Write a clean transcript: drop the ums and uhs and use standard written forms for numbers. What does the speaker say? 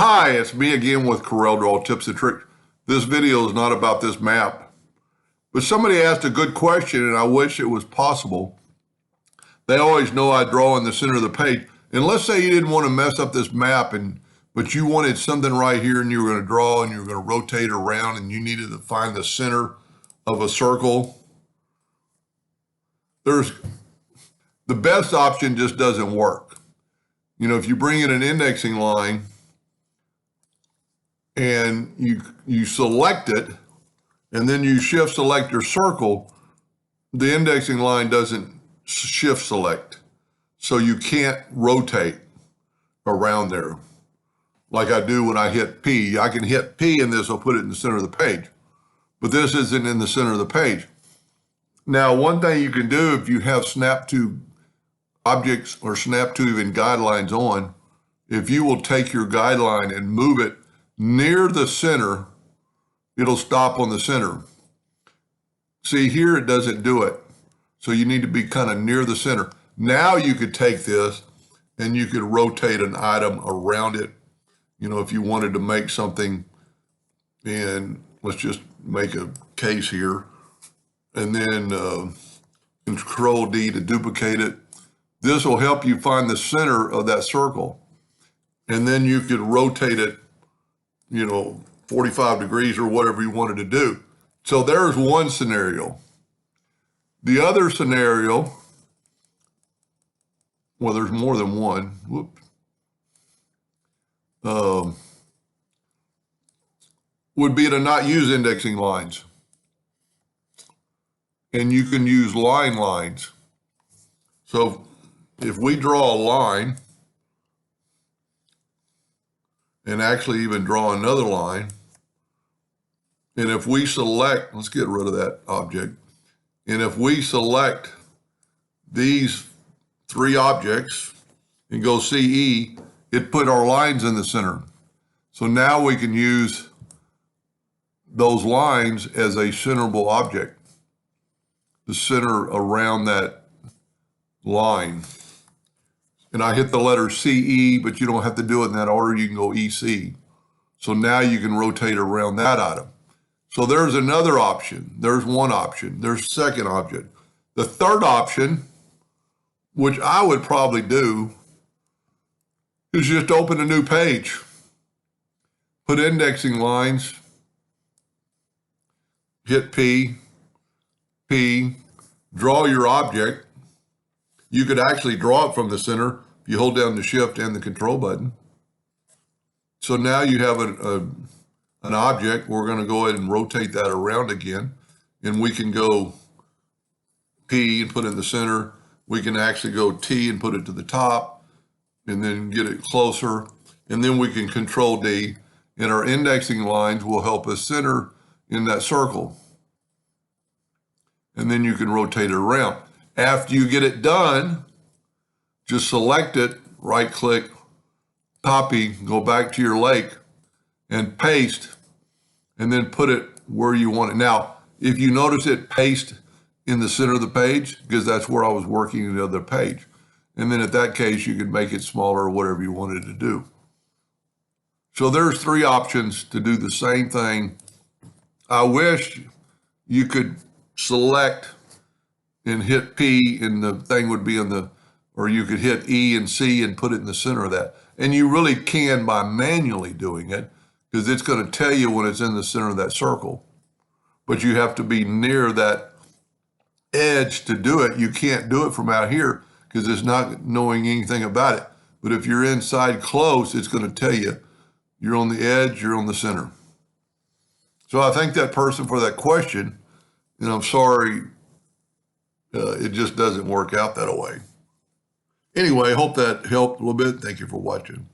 Hi, it's me again with CorelDraw tips and tricks. This video is not about this map, but somebody asked a good question and I wish it was possible. They always know I draw in the center of the page. And let's say you didn't want to mess up this map, but you wanted something right here and you were going to draw and you were going to rotate around and you needed to find the center of a circle. The best option just doesn't work. You know, if you bring in an indexing line, and you select it, and then you shift select your circle, the indexing line doesn't shift select. So you can't rotate around there like I do when I hit P. I can hit P and this will put it in the center of the page, but this isn't in the center of the page. Now, one thing you can do if you have snap to objects or snap to even guidelines on, if you will take your guideline and move it near the center, it'll stop on the center. See, here it doesn't do it. So you need to be kind of near the center. Now you could take this and you could rotate an item around it. You know, if you wanted to make something, and let's just make a case here, and then Control D to duplicate it. This will help you find the center of that circle. And then you could rotate it, 45 degrees or whatever you wanted to do. So there's one scenario. The other scenario, well, there's more than one. Whoops. Would be to not use indexing lines. And you can use line lines. So if we draw a line, and actually even draw another line, and if we select, let's get rid of that object, and if we select these three objects and go CE, it put our lines in the center. So now we can use those lines as a centerable object, the center around that line. And I hit the letter CE, but you don't have to do it in that order. You can go EC. So now you can rotate around that item. So there's another option. There's one option. There's a second option. The third option, which I would probably do, is just open a new page. Put indexing lines, hit P, draw your object. You could actually draw it from the center if you hold down the Shift and the Control button. So now you have an object. We're going to go ahead and rotate that around again. And we can go P and put it in the center. We can actually go T and put it to the top and then get it closer. And then we can Control D. And our indexing lines will help us center in that circle. And then you can rotate it around. After you get it done, just select it, right click, copy, go back to your lake and paste, and then put it where you want it. Now, if you notice it paste in the center of the page, because that's where I was working in the other page. And then at that case, you can make it smaller or whatever you wanted to do. So there's three options to do the same thing. I wish you could select and hit P and the thing would be or you could hit E and C and put it in the center of that. And you really can by manually doing it, because it's going to tell you when it's in the center of that circle. But you have to be near that edge to do it. You can't do it from out here because it's not knowing anything about it. But if you're inside close, it's going to tell you you're on the edge, you're on the center. So I thank that person for that question, and I'm sorry it just doesn't work out that way. Anyway, I hope that helped a little bit. Thank you for watching.